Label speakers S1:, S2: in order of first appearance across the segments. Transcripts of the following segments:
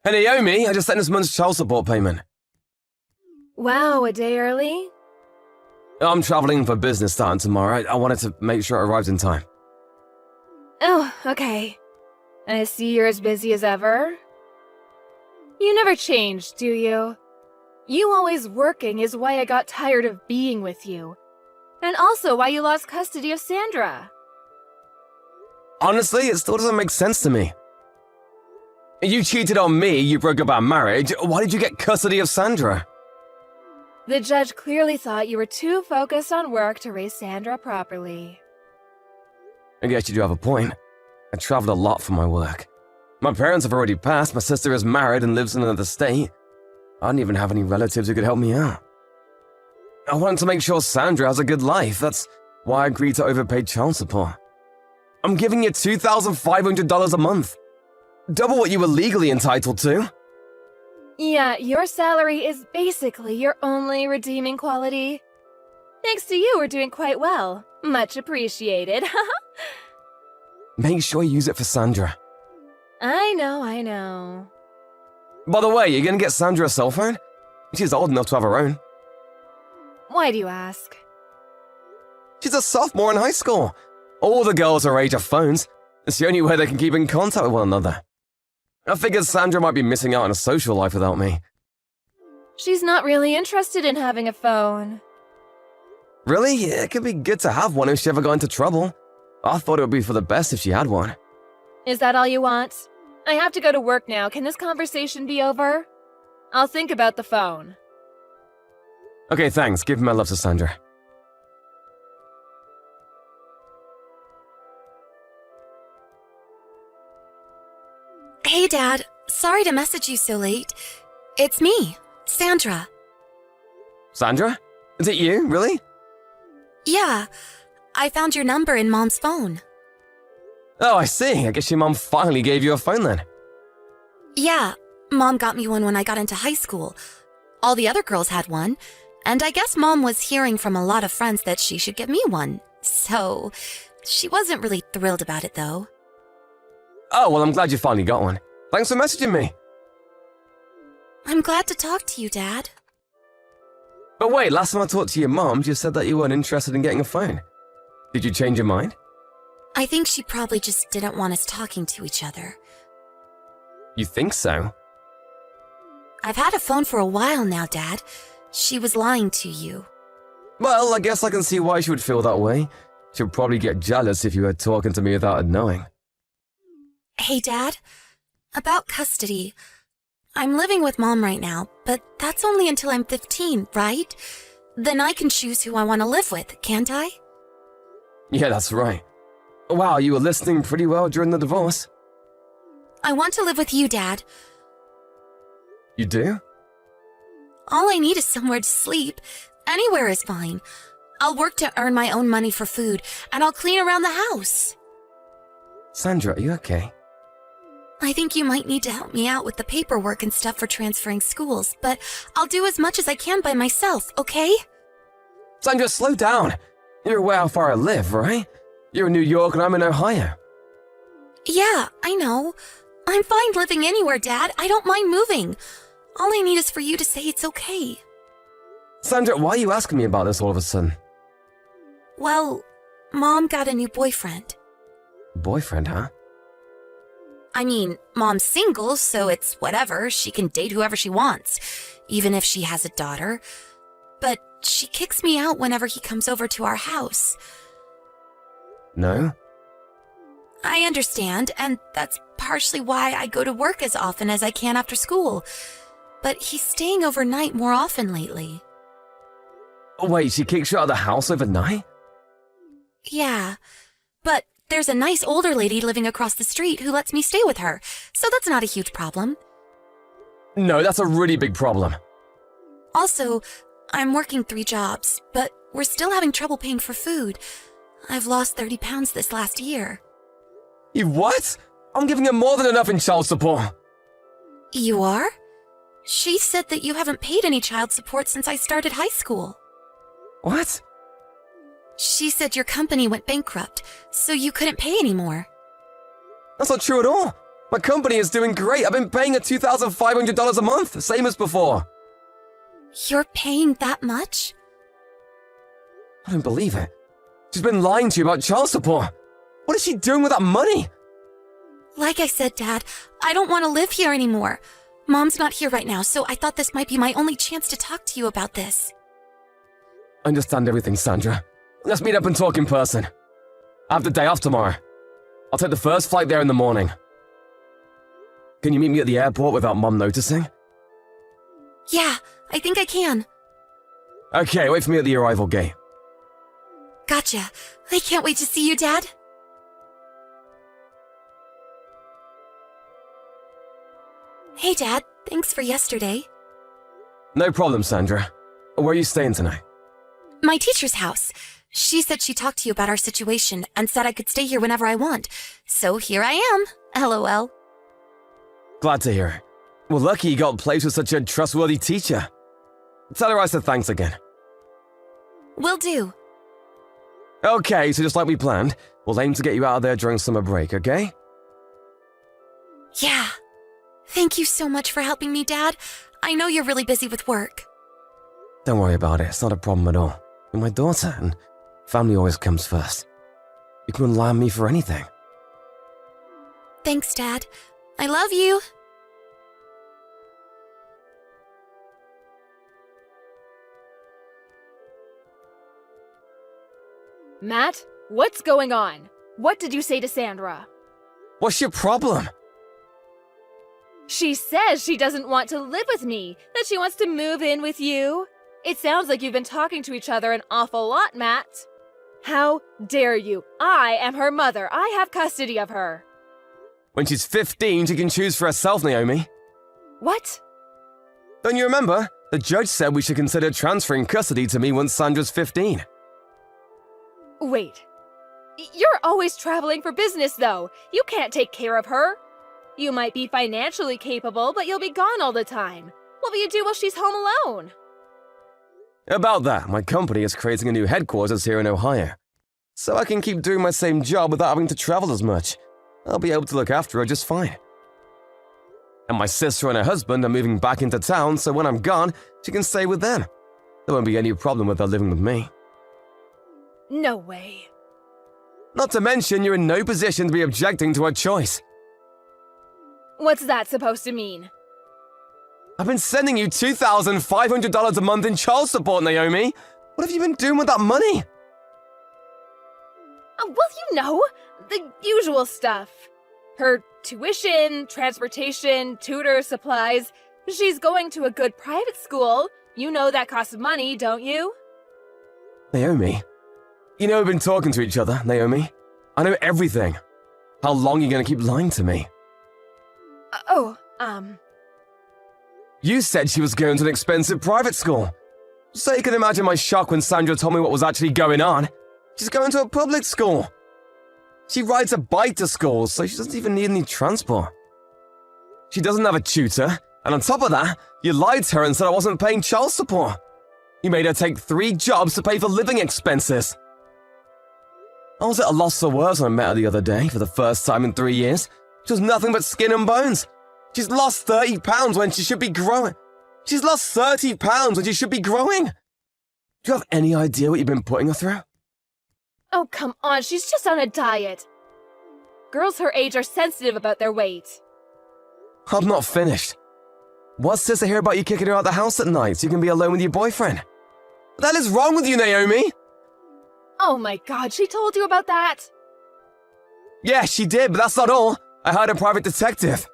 S1: Hey Naomi, I just sent this month's child support payment.
S2: Wow, a day early?
S1: I'm traveling for business starting tomorrow. I wanted to make sure it arrives in time.
S2: Oh, okay. I see you're as busy as ever. You never change, do you? You always working is why I got tired of being with you. And also why you lost custody of Sandra.
S1: Honestly, it still doesn't make sense to me. You cheated on me, you broke up our marriage. Why did you get custody of Sandra?
S2: The judge clearly thought you were too focused on work to raise Sandra properly.
S1: I guess you do have a point. I traveled a lot for my work. My parents have already passed, my sister is married and lives in another state. I don't even have any relatives who could help me out. I wanted to make sure Sandra has a good life. That's why I agreed to overpay child support. I'm giving you $2,500 a month. Double what you were legally entitled to.
S2: Yeah, your salary is basically your only redeeming quality. Thanks to you, we're doing quite well. Much appreciated.
S1: Make sure you use it for Sandra.
S2: I know.
S1: By the way, you're gonna get Sandra a cell phone? She's old enough to have her own.
S2: Why do you ask?
S1: She's a sophomore in high school. All the girls her age have phones. It's the only way they can keep in contact with one another. I figured Sandra might be missing out on a social life without me.
S2: She's not really interested in having a phone.
S1: Really? It could be good to have one if she ever got into trouble. I thought it would be for the best if she had one.
S2: Is that all you want? I have to go to work now. Can this conversation be over? I'll think about the phone.
S1: Okay, thanks. Give my love to Sandra.
S3: Hey, Dad. Sorry to message you so late. It's me, Sandra.
S1: Sandra? Is it you, really?
S3: Yeah, I found your number in Mom's phone.
S1: Oh, I see. I guess your mom finally gave you a phone then.
S3: Yeah, Mom got me one when I got into high school. All the other girls had one, and I guess Mom was hearing from a lot of friends that she should get me one. So, she wasn't really thrilled about it, though.
S1: Oh, well, I'm glad you finally got one. Thanks for messaging me.
S3: I'm glad to talk to you, Dad.
S1: But wait, last time I talked to your mom, you said that you weren't interested in getting a phone. Did you change your mind?
S3: I think she probably just didn't want us talking to each other.
S1: You think so?
S3: I've had a phone for a while now, Dad. She was lying to you.
S1: Well, I guess I can see why she would feel that way. She'd probably get jealous if you were talking to me without her knowing.
S3: Hey, Dad. About custody. I'm living with Mom right now, but that's only until I'm 15, right? Then I can choose who I want to live with, can't I?
S1: Yeah, that's right. Wow, you were listening pretty well during the divorce.
S3: I want to live with you, Dad.
S1: You do?
S3: All I need is somewhere to sleep. Anywhere is fine. I'll work to earn my own money for food, and I'll clean around the house.
S1: Sandra, are you okay?
S3: I think you might need to help me out with the paperwork and stuff for transferring schools, but I'll do as much as I can by myself, okay?
S1: Sandra, slow down. You're aware how far I live, right? You're in New York and I'm in Ohio.
S3: Yeah, I know. I'm fine living anywhere, Dad. I don't mind moving. All I need is for you to say it's okay.
S1: Sandra, why are you asking me about this all of a sudden?
S3: Well, Mom got a new boyfriend.
S1: Boyfriend, huh?
S3: I mean, Mom's single, so it's whatever. She can date whoever she wants, even if she has a daughter. But she kicks me out whenever he comes over to our house.
S1: No?
S3: I understand, and that's partially why I go to work as often as I can after school. But he's staying overnight more often lately.
S1: Oh, wait, she kicks you out of the house overnight?
S3: Yeah, but there's a nice older lady living across the street who lets me stay with her, so that's not a huge problem.
S1: No, that's a really big problem.
S3: Also, I'm working 3 jobs, but we're still having trouble paying for food. I've lost 30 pounds this last year.
S1: You what? I'm giving her more than enough in child support.
S3: You are? She said that you haven't paid any child support since I started high school.
S1: What?
S3: She said your company went bankrupt, so you couldn't pay anymore.
S1: That's not true at all. My company is doing great. I've been paying her $2,500 a month, same as before.
S3: You're paying that much?
S1: I don't believe it. She's been lying to you about child support. What is she doing with that money?
S3: Like I said, Dad, I don't want to live here anymore. Mom's not here right now, so I thought this might be my only chance to talk to you about this.
S1: I understand everything, Sandra. Let's meet up and talk in person. I have the day off tomorrow. I'll take the first flight there in the morning. Can you meet me at the airport without Mom noticing?
S3: Yeah, I think I can.
S1: Okay, wait for me at the arrival gate.
S3: Gotcha. I can't wait to see you, Dad. Hey, Dad. Thanks for yesterday.
S1: No problem, Sandra. Where are you staying tonight?
S3: My teacher's house. She said she talked to you about our situation and said I could stay here whenever I want. So here I am. LOL.
S1: Glad to hear it. Well, lucky you got a place with such a trustworthy teacher. Tell her I said thanks again.
S3: Will do.
S1: Okay, so just like we planned, we'll aim to get you out of there during summer break, okay?
S3: Yeah. Thank you so much for helping me, Dad. I know you're really busy with work.
S1: Don't worry about it, it's not a problem at all. You're my daughter, and family always comes first. You can rely on me for anything.
S3: Thanks, Dad. I love you.
S2: Matt, what's going on? What did you say to Sandra?
S1: What's your problem?
S2: She says she doesn't want to live with me, that she wants to move in with you. It sounds like you've been talking to each other an awful lot, Matt. How dare you? I am her mother. I have custody of her.
S1: When she's 15, she can choose for herself, Naomi.
S2: What?
S1: Don't you remember? The judge said we should consider transferring custody to me once Sandra's 15.
S2: Wait. You're always traveling for business, though. You can't take care of her. You might be financially capable, but you'll be gone all the time. What will you do while she's home alone?
S1: About that, my company is creating a new headquarters here in Ohio. So I can keep doing my same job without having to travel as much. I'll be able to look after her just fine. And my sister and her husband are moving back into town, so when I'm gone, she can stay with them. There won't be any problem with her living with me.
S2: No way.
S1: Not to mention, you're in no position to be objecting to her choice.
S2: What's that supposed to mean?
S1: I've been sending you $2,500 a month in child support, Naomi. What have you been doing with that money?
S2: Well, the usual stuff. Her tuition, transportation, tutor, supplies. She's going to a good private school. You know that costs money, don't you?
S1: Naomi, you know we've been talking to each other, Naomi. I know everything. How long are you going to keep lying to me? You said she was going to an expensive private school. So you can imagine my shock when Sandra told me what was actually going on. She's going to a public school. She rides a bike to school, so she doesn't even need any transport. She doesn't have a tutor, and on top of that, you lied to her and said I wasn't paying child support. You made her take 3 jobs to pay for living expenses. I was at a loss for words when I met her the other day for the first time in 3 years. She was nothing but skin and bones. She's lost 30 pounds when she should be growing. She's lost 30 pounds when she should be growing. Do you have any idea what you've been putting her through?
S2: Oh, come on, she's just on a diet. Girls her age are sensitive about their weight.
S1: I'm not finished. What's this I hear about you kicking her out of the house at night so you can be alone with your boyfriend? What the hell is wrong with you, Naomi?
S2: Oh my god, she told you about that?
S1: Yeah, she did, but that's not all. I hired a private detective.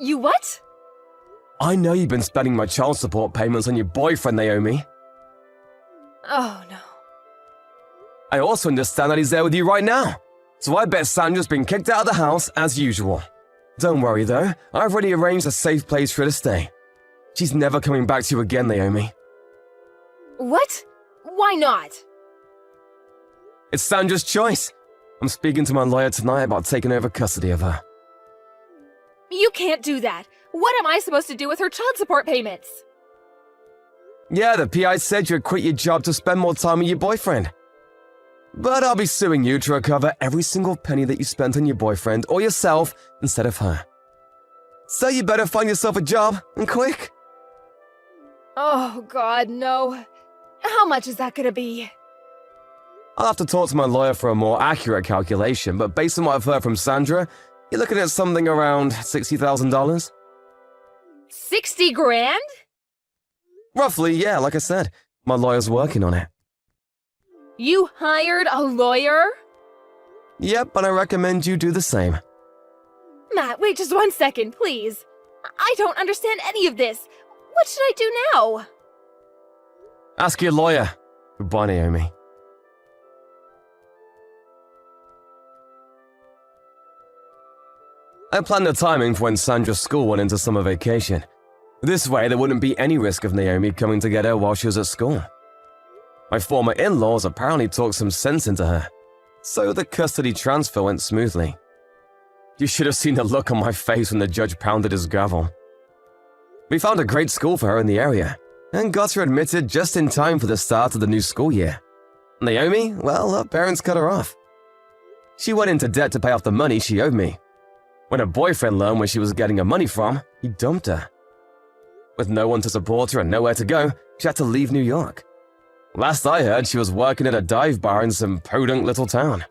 S2: You what?
S1: I know you've been spending my child support payments on your boyfriend, Naomi.
S2: Oh no.
S1: I also understand that he's there with you right now. So I bet Sandra's been kicked out of the house as usual. Don't worry though, I've already arranged a safe place for her to stay. She's never coming back to you again, Naomi.
S2: What? Why not?
S1: It's Sandra's choice. I'm speaking to my lawyer tonight about taking over custody of her.
S2: You can't do that. What am I supposed to do with her child support payments?
S1: Yeah, the PI said you'd quit your job to spend more time with your boyfriend. But I'll be suing you to recover every single penny that you spent on your boyfriend or yourself instead of her. So you better find yourself a job, and quick.
S2: Oh, God, no. How much is that gonna be?
S1: I'll have to talk to my lawyer for a more accurate calculation, but based on what I've heard from Sandra, you're looking at something around $60,000?
S2: 60 grand?
S1: Roughly, yeah, like I said. My lawyer's working on it.
S2: You hired a lawyer?
S1: Yep, and I recommend you do the same.
S2: Matt, wait just 1 second, please. I don't understand any of this. What should I do now?
S1: Ask your lawyer. Goodbye, Naomi. I planned the timing for when Sandra's school went into summer vacation. This way, there wouldn't be any risk of Naomi coming to get her while she was at school. My former in-laws apparently talked some sense into her, so the custody transfer went smoothly. You should have seen the look on my face when the judge pounded his gavel. We found a great school for her in the area, and got her admitted just in time for the start of the new school year. Naomi, well, her parents cut her off. She went into debt to pay off the money she owed me. When her boyfriend learned where she was getting her money from, he dumped her. With no one to support her and nowhere to go, she had to leave New York. Last I heard, she was working at a dive bar in some podunk little town.